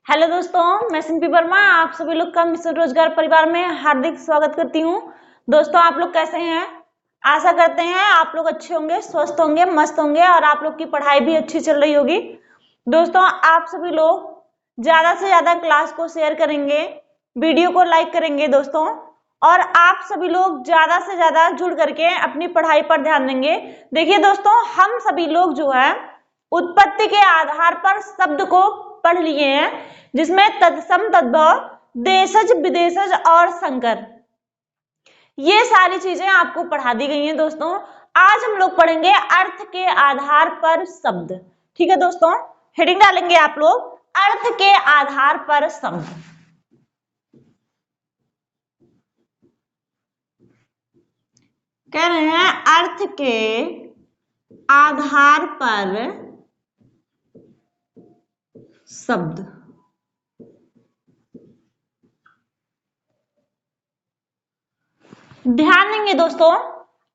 Hello दोस्तों, मैं सिंपी वर्मा आप सभी लोग का मिशन रोजगार परिवार में हार्दिक स्वागत करती हूँ। दोस्तों, आप लोग कैसे हैं? आशा करते हैं आप लोग अच्छे होंगे, स्वस्थ होंगे, मस्त होंगे और आप लोग की पढ़ाई भी अच्छी चल रही होगी। दोस्तों, आप सभी लोग ज्यादा से ज्यादा क्लास को शेयर करेंगे, वीडियो को लाइक करेंगे दोस्तों, और आप सभी लोग ज्यादा से ज्यादा जुड़ करके अपनी पढ़ाई पर ध्यान देंगे। देखिए दोस्तों, हम सभी लोग जो है उत्पत्ति के आधार पर शब्द को पढ़ लिए हैं, जिसमें तत्सम, तद्भव, देशज, विदेशज और संकर, ये सारी चीजें आपको पढ़ा दी गई हैं दोस्तों। आज हम लोग पढ़ेंगे अर्थ के आधार पर शब्द। ठीक है दोस्तों, हेडिंग डालेंगे आप लोग, अर्थ के आधार पर शब्द। कह रहे हैं अर्थ के आधार पर शब्द। ध्यान देंगे दोस्तों,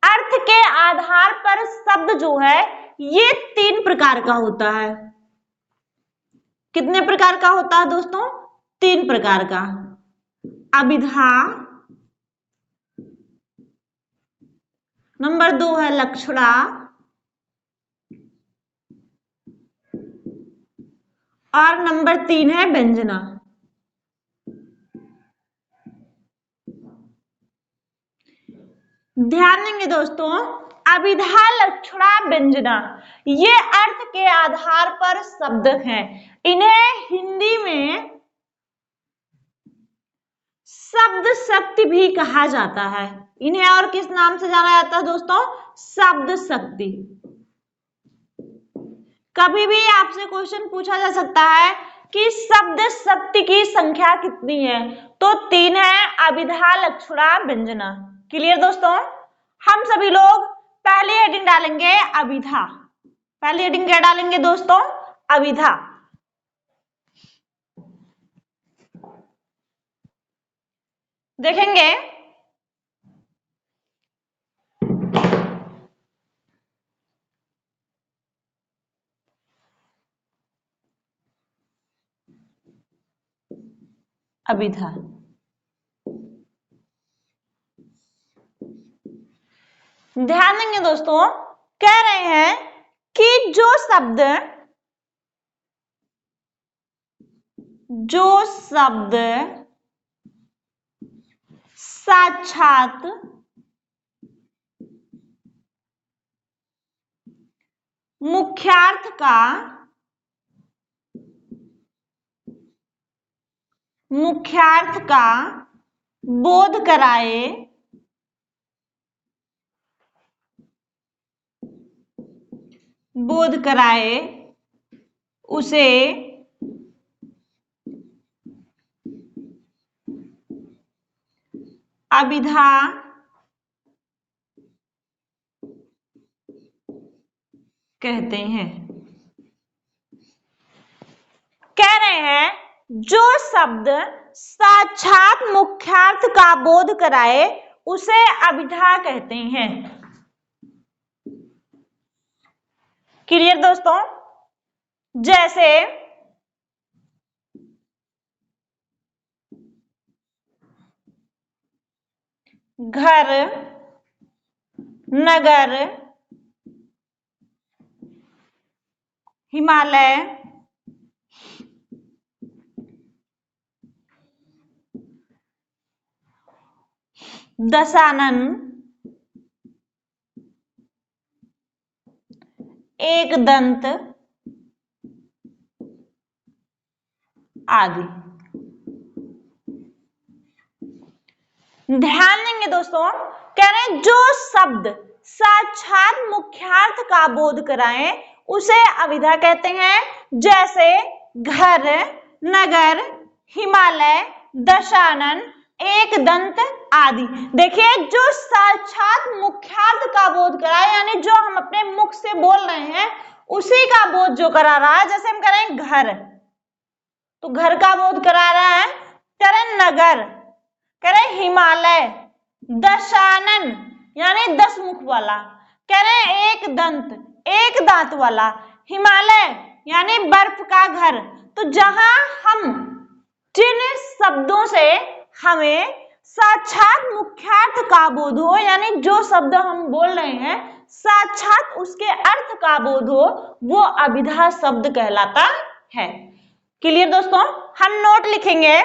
अर्थ के आधार पर शब्द जो है ये 3 प्रकार का होता है। कितने प्रकार का होता है दोस्तों? 3 प्रकार का। अभिधा, नंबर 2 है लक्षणा, और नंबर 3 है व्यंजना। ध्यान देंगे दोस्तों, अभिधा, लक्षणा, व्यंजना, ये अर्थ के आधार पर शब्द हैं। इन्हें हिंदी में शब्द शक्ति भी कहा जाता है। इन्हें और किस नाम से जाना जाता है दोस्तों? शब्द शक्ति। कभी भी आपसे क्वेश्चन पूछा जा सकता है कि शब्द शक्ति की संख्या कितनी है, तो 3 है, अभिधा, लक्षणा, व्यंजना। क्लियर दोस्तों? हम सभी लोग पहले हेडिंग डालेंगे अभिधा। पहली हेडिंग क्या डालेंगे दोस्तों? अभिधा। देखेंगे अभिधा। ध्यान देंगे दोस्तों, कह रहे हैं कि जो शब्द साक्षात मुख्यार्थ का बोध कराए उसे अभिधा कहते हैं। कह रहे हैं जो शब्द साक्षात मुख्यार्थ का बोध कराए उसे अभिधा कहते हैं। क्लियर दोस्तों? जैसे घर, नगर, हिमालय, दशानन, एक दंत आदि। ध्यान देंगे दोस्तों, कह रहे हैं जो शब्द साक्षात मुख्यार्थ का बोध कराएं उसे अभिधा कहते हैं। जैसे घर, नगर, हिमालय, दशानन, एक दंत आदि। देखिए, जो साक्षात मुख्यार्थ का बोध कराए, यानी जो हम अपने मुख से बोल रहे हैं उसी का बोध जो करा रहा है। जैसे हम कह रहे हैं घर, तो घर का बोध करा रहा है। कह रहे हैं नगर, कह रहे हिमालय, दशानन यानी 10 मुख वाला, कह रहे हैं एक दंत, एक दांत वाला, हिमालय यानी बर्फ का घर, तो जहां हम जिन शब्दों से हमें साक्षात मुख्यार्थ का बोध हो, यानी जो शब्द हम बोल रहे हैं साक्षात उसके अर्थ का बोध हो, वो अभिधा शब्द कहलाता है। क्लियर दोस्तों? हम नोट लिखेंगे,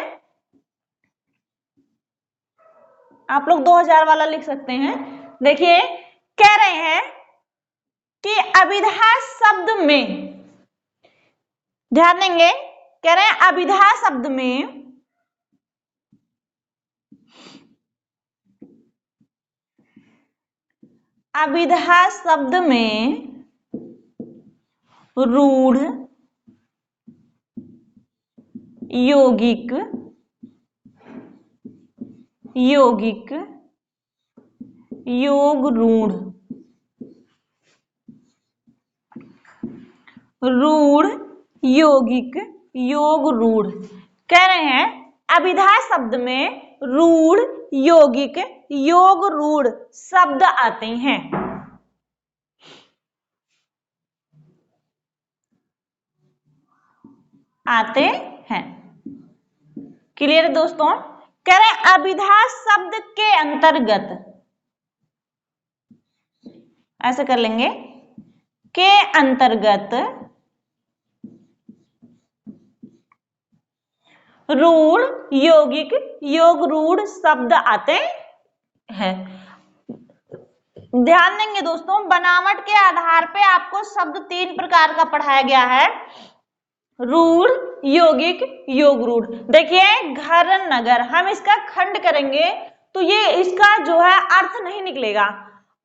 आप लोग 2000 वाला लिख सकते हैं। देखिए कह रहे हैं कि अभिधा शब्द में, ध्यान देंगे, कह रहे हैं अभिधा शब्द में अभिधा शब्द में रूढ़, यौगिक, यौगिक, योग रूढ़, रूढ़, यौगिक, योग रूढ़, कह रहे हैं अभिधा शब्द में रूढ़, यौगिक, योग रूढ़ शब्द आते हैं। आते हैं। क्लियर है दोस्तों? कह रहे हैं अभिधा शब्द के अंतर्गत, ऐसे कर लेंगे, के अंतर्गत रूढ़, यौगिक, योग रूढ़ शब्द आते हैं। ध्यान देंगे दोस्तों, बनावट के आधार पे आपको शब्द 3 प्रकार का पढ़ाया गया है, रूढ़, यौगिक, योग रूढ़। देखिए घर नगर, हम इसका खंड करेंगे तो ये इसका जो है अर्थ नहीं निकलेगा।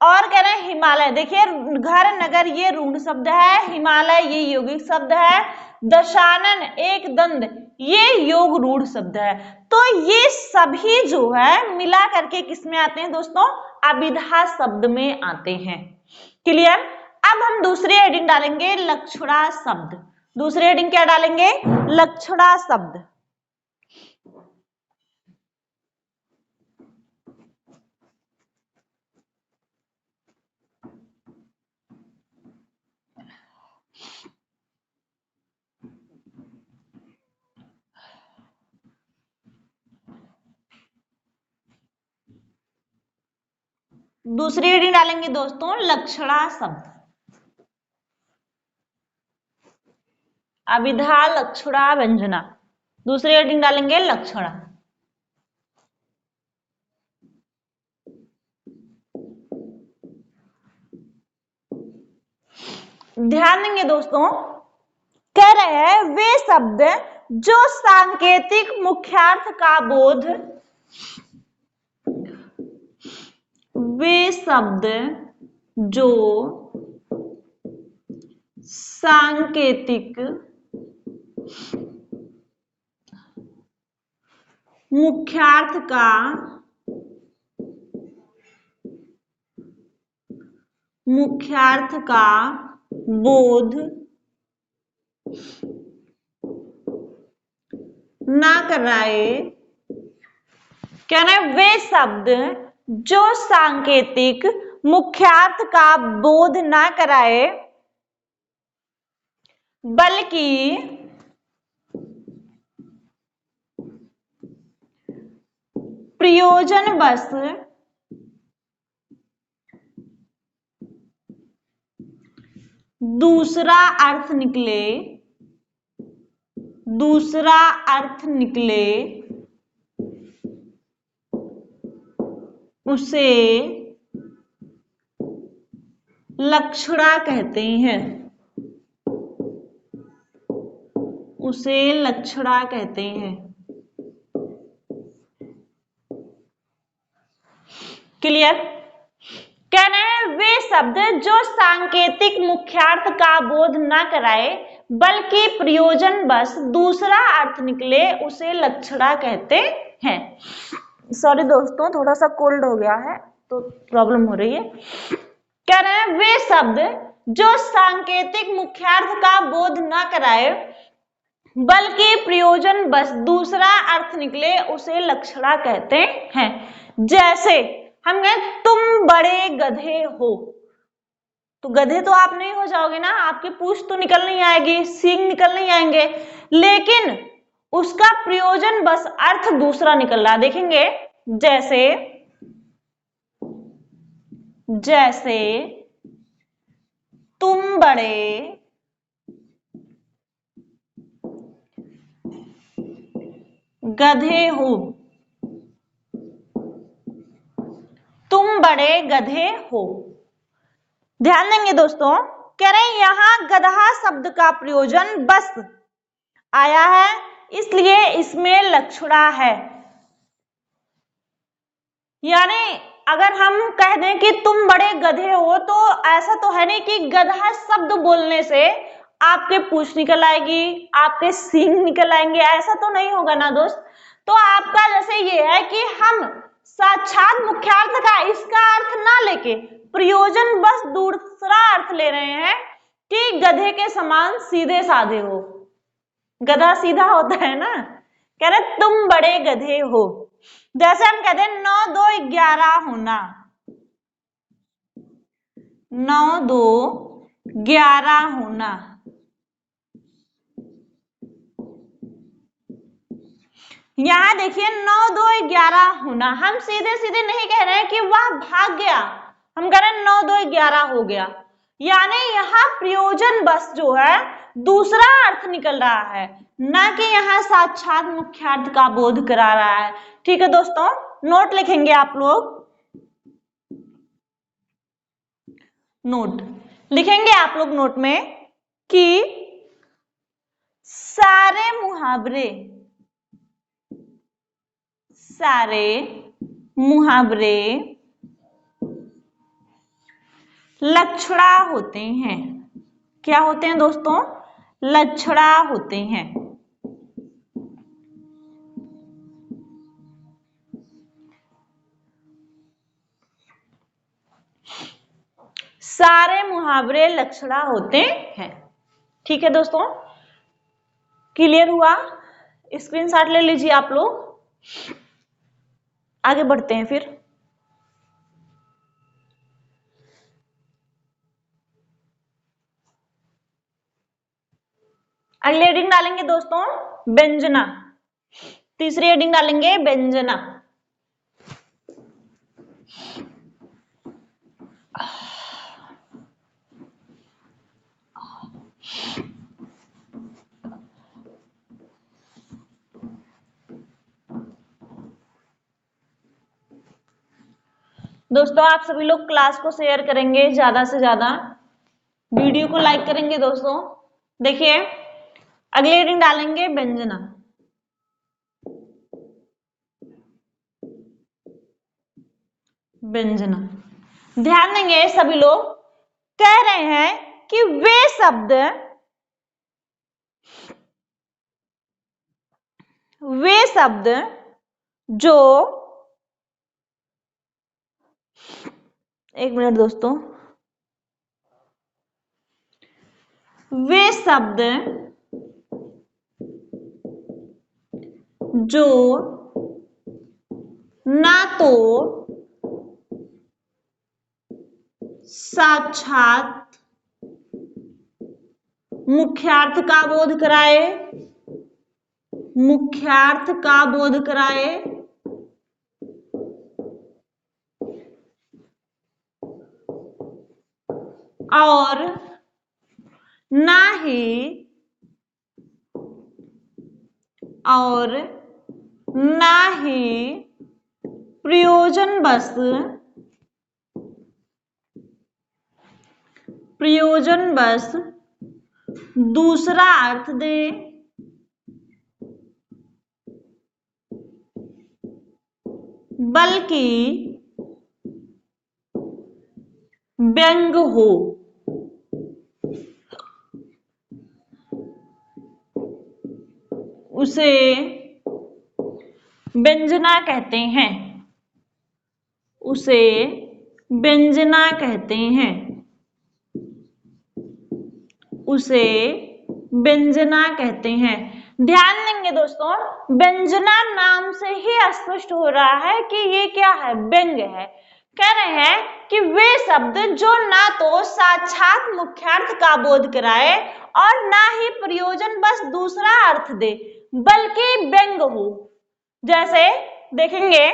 और कह रहे हैं हिमालय, देखिए घर नगर ये रूढ़ शब्द है, हिमालय ये यौगिक शब्द है, दशानन एक दंड ये योग रूढ़ शब्द है। तो ये सभी जो है मिला करके किस में आते हैं दोस्तों? अभिधा शब्द में आते हैं। क्लियर? अब हम दूसरी हेडिंग डालेंगे लक्षणा शब्द। दूसरी हेडिंग क्या डालेंगे? लक्षणा शब्द। दूसरी हेडिंग डालेंगे दोस्तों लक्षणा शब्द। अभिधा, लक्षणा, व्यंजना, दूसरी हेडिंग डालेंगे लक्षणा। ध्यान देंगे दोस्तों, कह रहे हैं वे शब्द जो सांकेतिक मुख्यार्थ का बोध, वे शब्द जो सांकेतिक मुख्यार्थ का बोध ना कराए, क्या ना, वे शब्द जो सांकेतिक मुख्यार्थ का बोध ना कराए बल्कि प्रयोजनवश दूसरा अर्थ निकले उसे लक्षणा कहते हैं। उसे लक्षणा कहते हैं। क्लियर? कह रहे हैं वे शब्द जो सांकेतिक मुख्यार्थ का बोध ना कराए बल्कि प्रयोजन बस दूसरा अर्थ निकले उसे लक्षणा कहते हैं। सॉरी दोस्तों, थोड़ा सा कोल्ड हो गया है तो प्रॉब्लम हो रही है। कह रहे हैं वे शब्द जो सांकेतिक मुख्यार्थ का बोध ना कराए बल्कि प्रयोजन बस दूसरा अर्थ निकले उसे लक्षणा कहते हैं। जैसे हम कहें तुम बड़े गधे हो, तो गधे तो आप नहीं हो जाओगे ना, आपकी पूंछ तो निकल नहीं आएगी, सींग निकल नहीं आएंगे, लेकिन उसका प्रयोजन बस अर्थ दूसरा निकल रहा। देखेंगे जैसे जैसे तुम बड़े गधे हो, तुम बड़े गधे हो। ध्यान देंगे दोस्तों, कह रहे हैं यहां गधा शब्द का प्रयोजन बस आया है, इसलिए इसमें लक्षणा है। यानी अगर हम कह दें कि तुम बड़े गधे हो, तो ऐसा तो है नहीं कि गधा शब्द बोलने से आपके पूंछ निकल आएगी, आपके सींग निकल आएंगे, ऐसा तो नहीं होगा ना दोस्त। तो आपका जैसे ये है कि हम साक्षात मुख्यार्थ का इसका अर्थ ना लेके प्रयोजन बस दूसरा अर्थ ले रहे हैं कि गधे के समान सीधे साधे हो। गधा सीधा होता है ना, कह रहे तुम बड़े गधे हो। जैसे हम कहते हैं 9 2 11 होना, 9 2 11 होना। यहां देखिए 9 2 11 होना, हम सीधे सीधे नहीं कह रहे हैं कि वह भाग गया, हम कह रहे हैं 9 2 11 हो गया। यानी यहाँ प्रयोजन बस जो है दूसरा अर्थ निकल रहा है, ना कि यहाँ साक्षात मुख्यार्थ का बोध करा रहा है। ठीक है दोस्तों, नोट लिखेंगे आप लोग, नोट लिखेंगे आप लोग नोट में कि सारे मुहावरे लक्षणा होते हैं। क्या होते हैं दोस्तों? लक्षणा होते हैं। सारे मुहावरे लक्षणा होते हैं। ठीक है दोस्तों, क्लियर हुआ? स्क्रीनशॉट ले लीजिए आप लोग, आगे बढ़ते हैं। फिर अगली हेडिंग डालेंगे दोस्तों व्यंजना, तीसरी हेडिंग डालेंगे व्यंजना। दोस्तों आप सभी लोग क्लास को शेयर करेंगे ज्यादा से ज्यादा, वीडियो को लाइक करेंगे दोस्तों। देखिए अगली हेडिंग डालेंगे व्यंजना। व्यंजना, ध्यान देंगे सभी लोग, कह रहे हैं कि वे शब्द जो, एक मिनट दोस्तों, वे शब्द जो ना तो साक्षात मुख्यार्थ का बोध कराए, और ना ही प्रयोजन बस दूसरा अर्थ दे, बल्कि व्यंग हो। उसे व्यंजना कहते हैं, उसे व्यंजना कहते हैं, उसे व्यंजना कहते हैं। ध्यान देंगे दोस्तों, व्यंजना नाम से ही स्पष्ट हो रहा है कि ये क्या है, व्यंग है। कह रहे हैं कि वे शब्द जो ना तो साक्षात मुख्यार्थ का बोध कराए और ना ही प्रयोजन बस दूसरा अर्थ दे, बल्कि व्यंग हो। जैसे देखेंगे,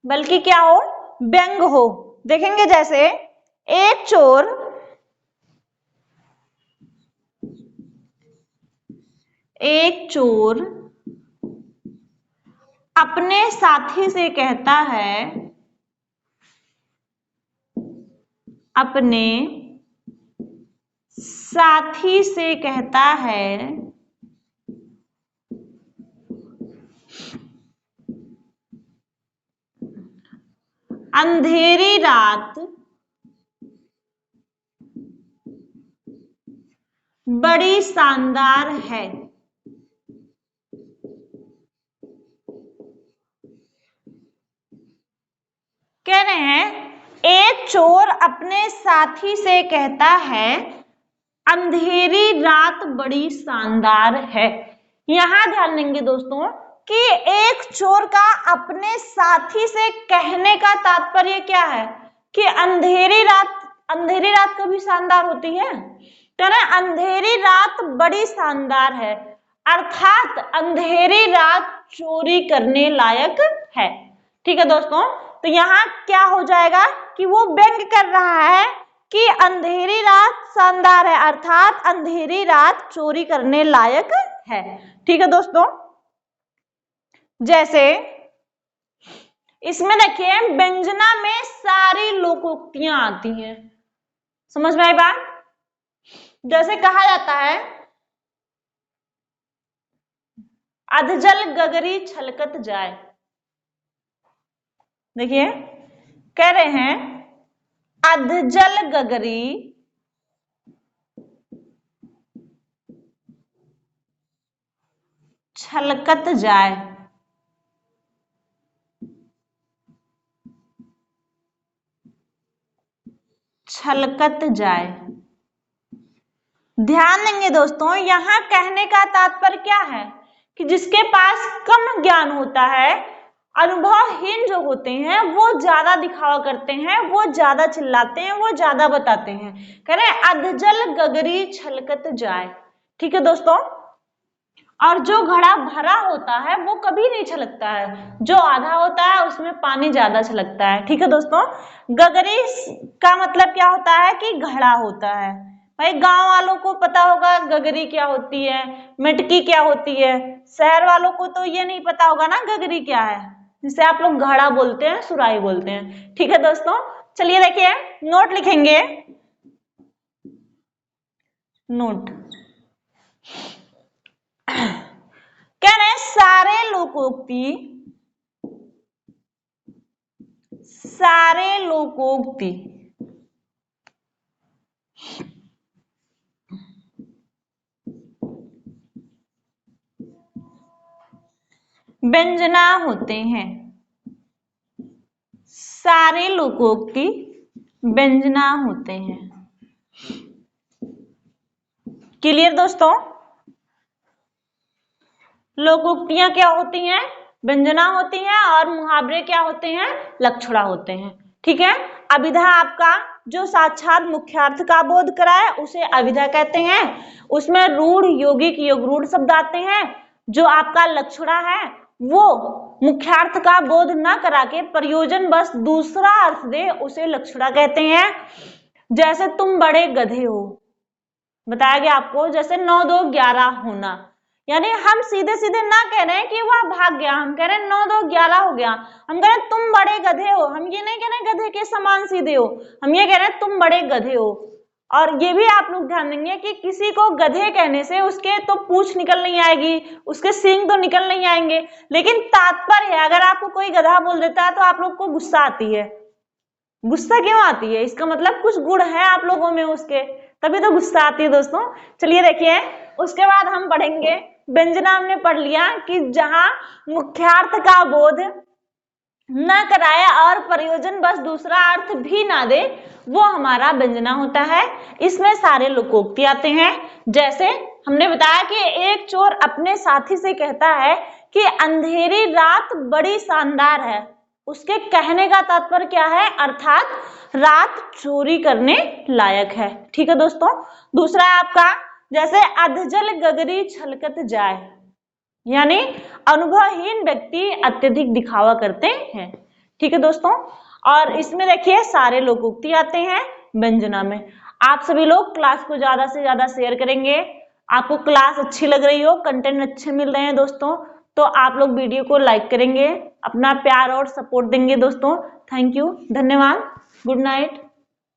बल्कि क्या हो, व्यंग हो। देखेंगे जैसे एक चोर अपने साथी से कहता है, अपने साथी से कहता है, अंधेरी रात बड़ी शानदार है। कह रहे हैं एक चोर अपने साथी से कहता है अंधेरी रात बड़ी शानदार है। यहां ध्यान देंगे दोस्तों कि एक चोर का अपने साथी से कहने का तात्पर्य क्या है कि अंधेरी रात कभी शानदार होती है, तो ना अंधेरी रात बड़ी शानदार है, अर्थात अंधेरी रात चोरी करने लायक है। ठीक है दोस्तों, तो यहाँ क्या हो जाएगा कि वो व्यंग कर रहा है कि अंधेरी रात शानदार है, अर्थात अंधेरी रात चोरी करने लायक है। ठीक है दोस्तों, जैसे इसमें देखिए व्यंजना में सारी लोकोक्तियां आती हैं, समझ में आई बात। जैसे कहा जाता है अधजल गगरी छलकत जाए। देखिए कह रहे हैं अधजल गगरी छलकत जाए। छलकत जाए, ध्यान देंगे दोस्तों, यहां कहने का तात्पर्य क्या है कि जिसके पास कम ज्ञान होता है, अनुभवहीन जो होते हैं, वो ज्यादा दिखावा करते हैं, वो ज्यादा चिल्लाते हैं, वो ज्यादा बताते हैं। कह रहे हैं अधजल गगरी छलकत जाए। ठीक है दोस्तों, और जो घड़ा भरा होता है वो कभी नहीं छलकता है, जो आधा होता है उसमें पानी ज्यादा छलकता है। ठीक है दोस्तों, गगरी का मतलब क्या होता है कि घड़ा होता है। भाई गांव वालों को पता होगा गगरी क्या होती है, मटकी क्या होती है, शहर वालों को तो ये नहीं पता होगा ना गगरी क्या है, जिसे आप लोग घड़ा बोलते हैं, सुराही बोलते हैं। ठीक है दोस्तों, चलिए देखिए नोट लिखेंगे, नोट। कह रहे हैं सारे लोकोक्ति व्यंजना होते हैं। सारे लोकोक्ति व्यंजना होते हैं। क्लियर दोस्तों, लोकोक्तियां क्या होती हैं, व्यंजना होती हैं, और मुहावरे क्या होते हैं, लक्षणा होते हैं। ठीक है, अभिधा आपका जो साक्षात मुख्यार्थ का बोध कराए उसे अभिधा कहते हैं, उसमें रूढ़ यौगिक योग रूढ़ शब्द आते हैं। जो आपका लक्षणा है वो मुख्यार्थ का बोध ना करा के प्रयोजन बस दूसरा अर्थ दे, उसे लक्षणा कहते हैं। जैसे तुम बड़े गधे हो, बताया गया आपको, जैसे 9 2 11 होना, यानी हम सीधे सीधे ना कह रहे हैं कि वह भाग गया, हम कह रहे हैं 9 2 11 हो गया, हम कह रहे हैं तुम बड़े गधे हो, हम ये नहीं कह रहे गधे के समान सीधे हो, हम ये कह रहे हैं तुम बड़े गधे हो। और ये भी आप लोग ध्यान देंगे कि किसी को गधे कहने से उसके तो पूंछ निकल नहीं आएगी, उसके सींग तो निकल नहीं आएंगे, लेकिन तात्पर्य है अगर आपको कोई गधा बोल देता है तो आप लोग को गुस्सा आती है। गुस्सा क्यों आती है, इसका मतलब कुछ गुण है आप लोगों में उसके, तभी तो गुस्सा आती है दोस्तों। चलिए देखिए उसके बाद हम पढ़ेंगे व्यंजना। हमने पढ़ लिया कि जहां मुख्यार्थ का बोध न कराए और प्रयोजन बस दूसरा अर्थ भी ना दे, वो हमारा व्यंजना होता है। इसमें सारे लोकोक्ति आते हैं। जैसे हमने बताया कि एक चोर अपने साथी से कहता है कि अंधेरी रात बड़ी शानदार है। उसके कहने का तात्पर्य क्या है? अर्थात रात चोरी करने लायक है। ठीक है दोस्तों। दूसरा है आपका, जैसे अधजल गगरी छलकत जाए, यानी अनुभवहीन व्यक्ति अत्यधिक दिखावा करते हैं। ठीक है दोस्तों। और इसमें देखिए सारे लोकोक्ति आते हैं व्यंजना में। आप सभी लोग क्लास को ज्यादा से ज्यादा शेयर करेंगे। आपको क्लास अच्छी लग रही हो, कंटेंट अच्छे मिल रहे हैं दोस्तों, तो आप लोग वीडियो को लाइक करेंगे, अपना प्यार और सपोर्ट देंगे दोस्तों। थैंक यू, धन्यवाद, गुड नाइट।